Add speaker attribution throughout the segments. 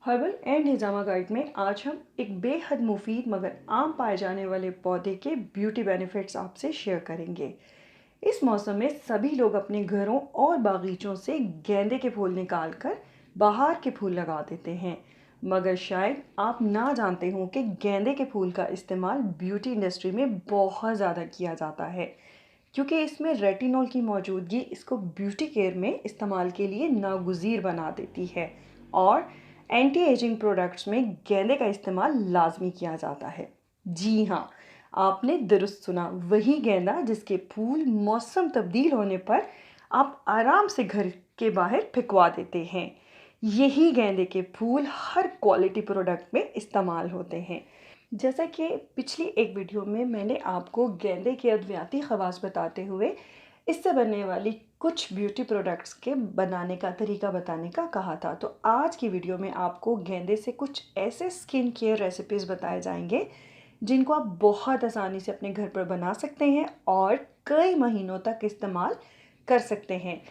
Speaker 1: Herbal and hijama guide में आज हम एक बेहद मुफीद मगर आम पाए जाने वाले पौधे के ब्यूटी बेनिफिट्स आपसे शेयर करेंगे। इस मौसम में सभी लोग अपने घरों और बागीचों से गेंदे के फूल निकालकर बाहर के फूल लगा देते हैं, मगर शायद आप ना जानते हो कि गेंदे के फूल का इस्तेमाल ब्यूटी इंडस्ट्री में बहुत ज़्यादा किया जाता है, क्योंकि इसमें रेटिनॉल की मौजूदगी इसको ब्यूटी केयर में इस्तेमाल के लिए नागुज़ीर बना देती है। और एंटी एजिंग प्रोडक्ट्स में गेंदे का इस्तेमाल लाजमी किया जाता है। जी हाँ, आपने दुरुस्त सुना, वही गेंदा जिसके फूल मौसम तब्दील होने पर आप आराम से घर के बाहर फेंकवा देते हैं। यही गेंदे के फूल हर क्वालिटी प्रोडक्ट में इस्तेमाल होते हैं। जैसा कि पिछली एक वीडियो में मैंने आपको गेंदे के अद्वियाती खवास बताते हुए इससे बनने वाली कुछ ब्यूटी प्रोडक्ट्स के बनाने का तरीका बताने का कहा था, तो आज की वीडियो में आपको गेंदे से कुछ ऐसे स्किन केयर रेसिपीज़ बताए जाएंगे जिनको आप बहुत आसानी से अपने घर पर बना सकते हैं और कई महीनों तक इस्तेमाल कर सकते हैं।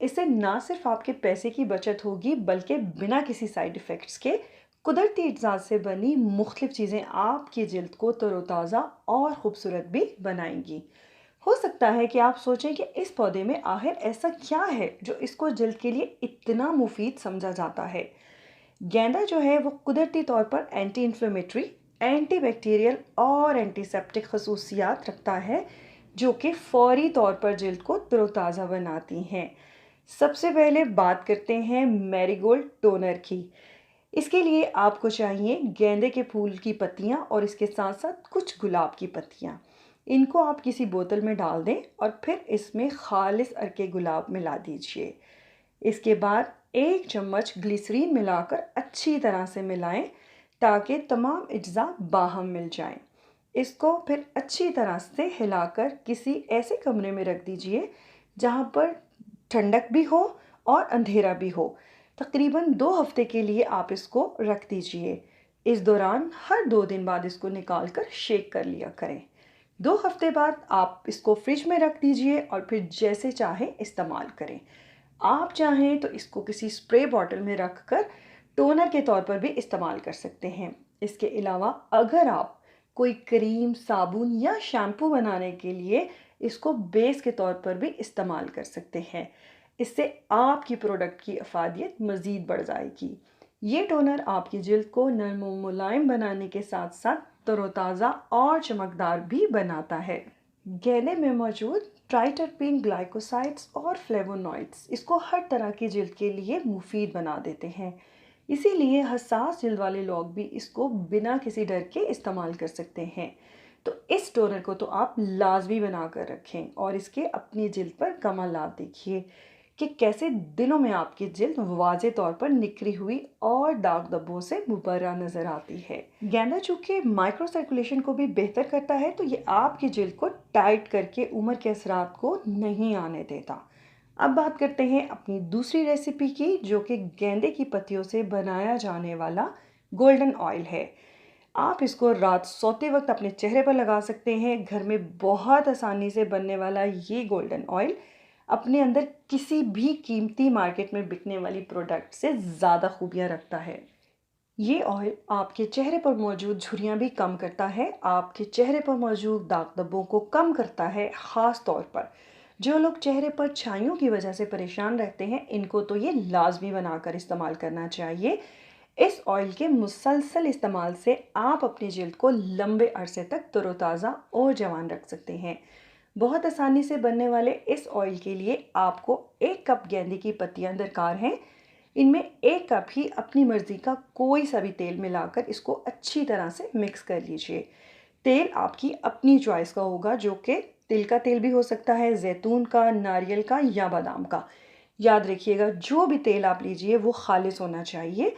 Speaker 1: इससे ना सिर्फ आपके पैसे की बचत होगी, बल्कि बिना किसी साइड इफ़ेक्ट्स के कुदरती अज्जा से बनी मुख्तलिफ चीज़ें आपकी जल्द को तरोताज़ा और ख़ूबसूरत भी बनाएंगी। हो सकता है कि आप सोचें कि इस पौधे में आखिर ऐसा क्या है जो इसको जल्द के लिए इतना मुफीद समझा जाता है। गेंदा जो है वो कुदरती तौर पर एंटी इन्फ्लेमेटरी, एंटी बैक्टीरियल और एंटीसेप्टिक खसूसियात रखता है, जो कि फौरी तौर पर जल्द को तरोताज़ा बनाती हैं। सबसे पहले बात करते हैं मैरीगोल्ड टोनर की। इसके लिए आपको चाहिए गेंदे के फूल की पत्तियां और इसके साथ साथ कुछ गुलाब की पत्तियां। इनको आप किसी बोतल में डाल दें और फिर इसमें खालिस अर्के गुलाब मिला दीजिए। इसके बाद एक चम्मच ग्लिसरीन मिलाकर अच्छी तरह से मिलाएं ताकि तमाम अज्जा बाहम मिल जाएं। इसको फिर अच्छी तरह से हिलाकर किसी ऐसे कमरे में रख दीजिए जहां पर ठंडक भी हो और अंधेरा भी हो। तकरीबन 2 हफ्ते के लिए आप इसको रख दीजिए। इस दौरान हर 2 दिन बाद इसको निकाल कर शेक कर लिया करें। 2 हफ्ते बाद आप इसको फ्रिज में रख दीजिए और फिर जैसे चाहें इस्तेमाल करें। आप चाहें तो इसको किसी स्प्रे बॉटल में रख कर टोनर के तौर पर भी इस्तेमाल कर सकते हैं। इसके अलावा अगर आप कोई क्रीम, साबुन या शैम्पू बनाने के लिए इसको बेस के तौर पर भी इस्तेमाल कर सकते हैं। इससे आपकी प्रोडक्ट की अफादियत मज़ीद बढ़ जाएगी। ये टोनर आपकी जिल्द को नरम और मुलायम बनाने के साथ साथ तरोताज़ा और चमकदार भी बनाता है। गेंदे में मौजूद ट्राइटरपीन ग्लाइकोसाइड्स और फ्लेवोनॉइड्स इसको हर तरह की जिल्द के लिए मुफीद बना देते हैं। इसीलिए हसास जिल्द वाले लोग भी इसको बिना किसी डर के इस्तेमाल कर सकते हैं। तो इस टोनर को तो आप लाजमी बना कर रखें और इसके अपनी जिल्द पर कमालात देखिए कि कैसे दिनों में आपकी जिल्द वाज़े तौर पर निखरी हुई और दाग धब्बों से मुबर्रा नज़र आती है। गेंदा चूँकि माइक्रो सर्कुलेशन को भी बेहतर करता है, तो ये आपकी जिल्द को टाइट करके उम्र के असरात को नहीं आने देता। अब बात करते हैं अपनी दूसरी रेसिपी की, जो कि गेंदे की पत्तियों से बनाया जाने वाला गोल्डन ऑयल है। आप इसको रात सोते वक्त अपने चेहरे पर लगा सकते हैं। घर में बहुत आसानी से बनने वाला ये गोल्डन ऑयल अपने अंदर किसी भी कीमती मार्केट में बिकने वाली प्रोडक्ट से ज़्यादा खूबियाँ रखता है। ये ऑयल आपके चेहरे पर मौजूद झुर्रियाँ भी कम करता है, आपके चेहरे पर मौजूद दाग धब्बों को कम करता है। ख़ास तौर पर जो लोग चेहरे पर छाइयों की वजह से परेशान रहते हैं, इनको तो ये लाजमी बनाकर इस्तेमाल करना चाहिए। इस ऑयल के मुसलसल इस्तेमाल से आप अपनी जिल्द को लंबे अरसे तक तरोताज़ा और जवान रख सकते हैं। बहुत आसानी से बनने वाले इस ऑयल के लिए आपको 1 कप गेंदे की पत्तियां दरकार हैं। इनमें 1 कप ही अपनी मर्ज़ी का कोई सा भी तेल मिलाकर इसको अच्छी तरह से मिक्स कर लीजिए। तेल आपकी अपनी चॉइस का होगा, जो कि तिल का तेल भी हो सकता है, जैतून का, नारियल का या बादाम का। याद रखिएगा, जो भी तेल आप लीजिए वो खालिस होना चाहिए।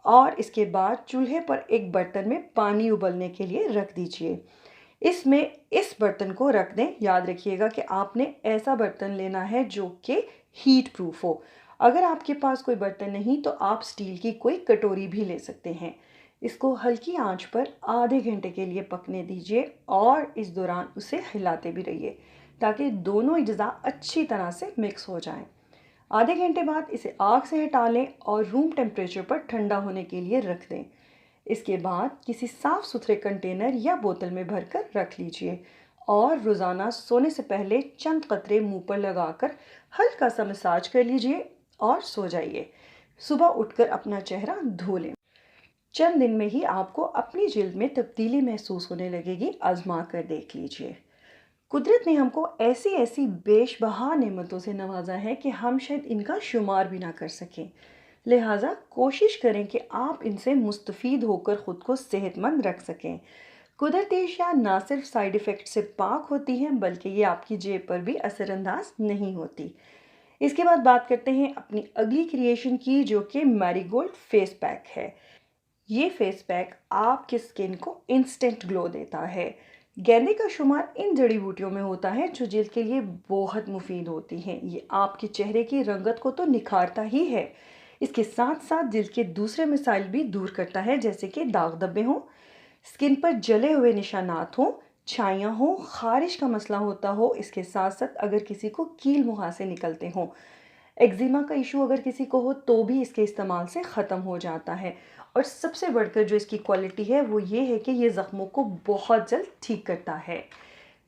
Speaker 1: और इसके बाद चूल्हे पर एक बर्तन में पानी उबलने के लिए रख दीजिए। इसमें इस बर्तन को रख दें। याद रखिएगा कि आपने ऐसा बर्तन लेना है जो कि हीट प्रूफ हो। अगर आपके पास कोई बर्तन नहीं तो आप स्टील की कोई कटोरी भी ले सकते हैं। इसको हल्की आंच पर आधे घंटे के लिए पकने दीजिए और इस दौरान उसे हिलाते भी रहिए ताकि दोनों अज्जा अच्छी तरह से मिक्स हो जाएं। आधे घंटे बाद इसे आग से हटा लें और रूम टेम्परेचर पर ठंडा होने के लिए रख दें। इसके बाद किसी साफ़ सुथरे कंटेनर या बोतल में भरकर रख लीजिए और रोज़ाना सोने से पहले चंद कतरे मुंह पर लगाकर हल्का सा मसाज कर लीजिए और सो जाइए। सुबह उठकर अपना चेहरा धो लें। चंद दिन में ही आपको अपनी जिल्द में तब्दीली महसूस होने लगेगी, आजमा कर देख लीजिए। कुदरत ने हमको ऐसी ऐसी बेशबहा नेमतों से नवाजा है कि हम शायद इनका शुमार भी ना कर सकें। लिहाजा कोशिश करें कि आप इनसे मुस्तफ़ीद होकर ख़ुद को सेहतमंद रख सकें। कुदरती अशिया ना सिर्फ साइड इफ़ेक्ट से पाक होती हैं बल्कि ये आपकी जेब पर भी असरअंदाज नहीं होती। इसके बाद बात करते हैं अपनी अगली क्रिएशन की, जो कि मैरीगोल्ड फेस पैक है। ये फेस पैक आपकी स्किन को इंस्टेंट ग्लो देता है। गेंदे का शुमार इन जड़ी बूटियों में होता है जो जिल्द के लिए बहुत मुफीद होती हैं। ये आपके चेहरे की रंगत को तो निखारता ही है, इसके साथ साथ जिल्द के दूसरे मसाइल भी दूर करता है, जैसे कि दाग धब्बे हों, स्किन पर जले हुए निशानात हों, छाइयाँ हों, खारिश का मसला होता हो। इसके साथ साथ अगर किसी को कील मुहासे निकलते हों, एक्जिमा का इशू अगर किसी को हो तो भी इसके इस्तेमाल से ख़त्म हो जाता है। और सबसे बढ़कर जो इसकी क्वालिटी है वो ये है कि ये ज़ख्मों को बहुत जल्द ठीक करता है।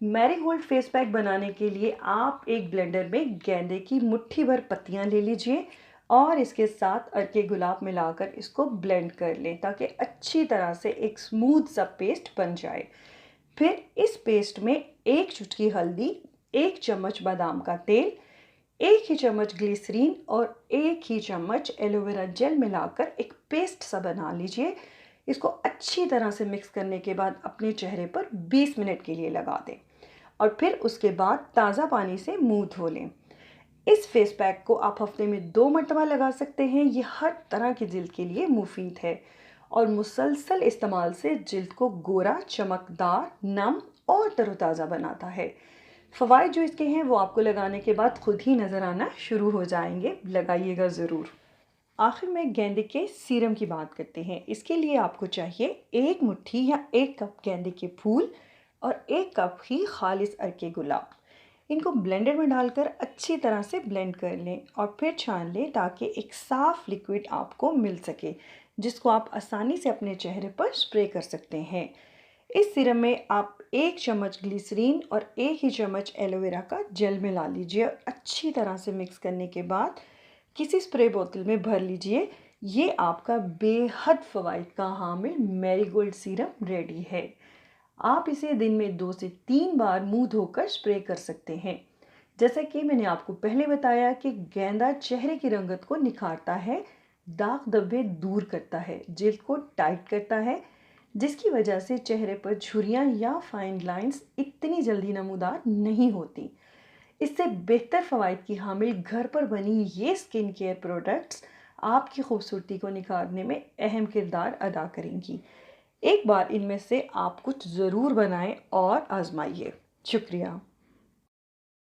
Speaker 1: मैरीगोल्ड फेस पैक बनाने के लिए आप एक ब्लेंडर में गेंदे की मुट्ठी भर पत्तियां ले लीजिए और इसके साथ अर्के गुलाब मिलाकर इसको ब्लेंड कर लें ताकि अच्छी तरह से एक स्मूथ सा पेस्ट बन जाए। फिर इस पेस्ट में एक चुटकी हल्दी, एक चम्मच बादाम का तेल, एक ही चम्मच ग्लिसरीन और एक ही चम्मच एलोवेरा जेल मिलाकर एक पेस्ट सा बना लीजिए। इसको अच्छी तरह से मिक्स करने के बाद अपने चेहरे पर 20 मिनट के लिए लगा दें और फिर उसके बाद ताज़ा पानी से मुंह धो लें। इस फेस पैक को आप हफ्ते में 2 मरतबा लगा सकते हैं। ये हर तरह की जिल्द के लिए मुफीद है और मुसलसल इस्तेमाल से जिल्द को गोरा, चमकदार, नम और तरोताज़ा बनाता है। फ़वाइद जो इसके हैं वो आपको लगाने के बाद खुद ही नज़र आना शुरू हो जाएंगे, लगाइएगा ज़रूर। आखिर में गेंदे के सीरम की बात करते हैं। इसके लिए आपको चाहिए 1 मुट्ठी या 1 कप गेंदे के फूल और 1 कप ही खालिस अर्के गुलाब। इनको ब्लेंडर में डालकर अच्छी तरह से ब्लेंड कर लें और फिर छान लें ताकि एक साफ़ लिक्विड आपको मिल सके, जिसको आप आसानी से अपने चेहरे पर स्प्रे कर सकते हैं। इस सीरम में आप 1 चम्मच ग्लिसरीन और 1 ही चम्मच एलोवेरा का जेल मिला लीजिए और अच्छी तरह से मिक्स करने के बाद किसी स्प्रे बोतल में भर लीजिए। ये आपका बेहद फ़वाइद का हामिल मैरीगोल्ड सीरम रेडी है। आप इसे दिन में 2 से 3 बार मुंह धोकर स्प्रे कर सकते हैं। जैसा कि मैंने आपको पहले बताया कि गेंदा चेहरे की रंगत को निखारता है, दाग धब्बे दूर करता है, जिल्द को टाइट करता है, जिसकी वजह से चेहरे पर झुर्रियाँ या फाइन लाइंस इतनी जल्दी नमूदार नहीं होती। इससे बेहतर फ़वाइद की हामिल घर पर बनी ये स्किन केयर प्रोडक्ट्स आपकी खूबसूरती को निखारने में अहम किरदार अदा करेंगी। एक बार इनमें से आप कुछ ज़रूर बनाएं और आजमाइए। शुक्रिया।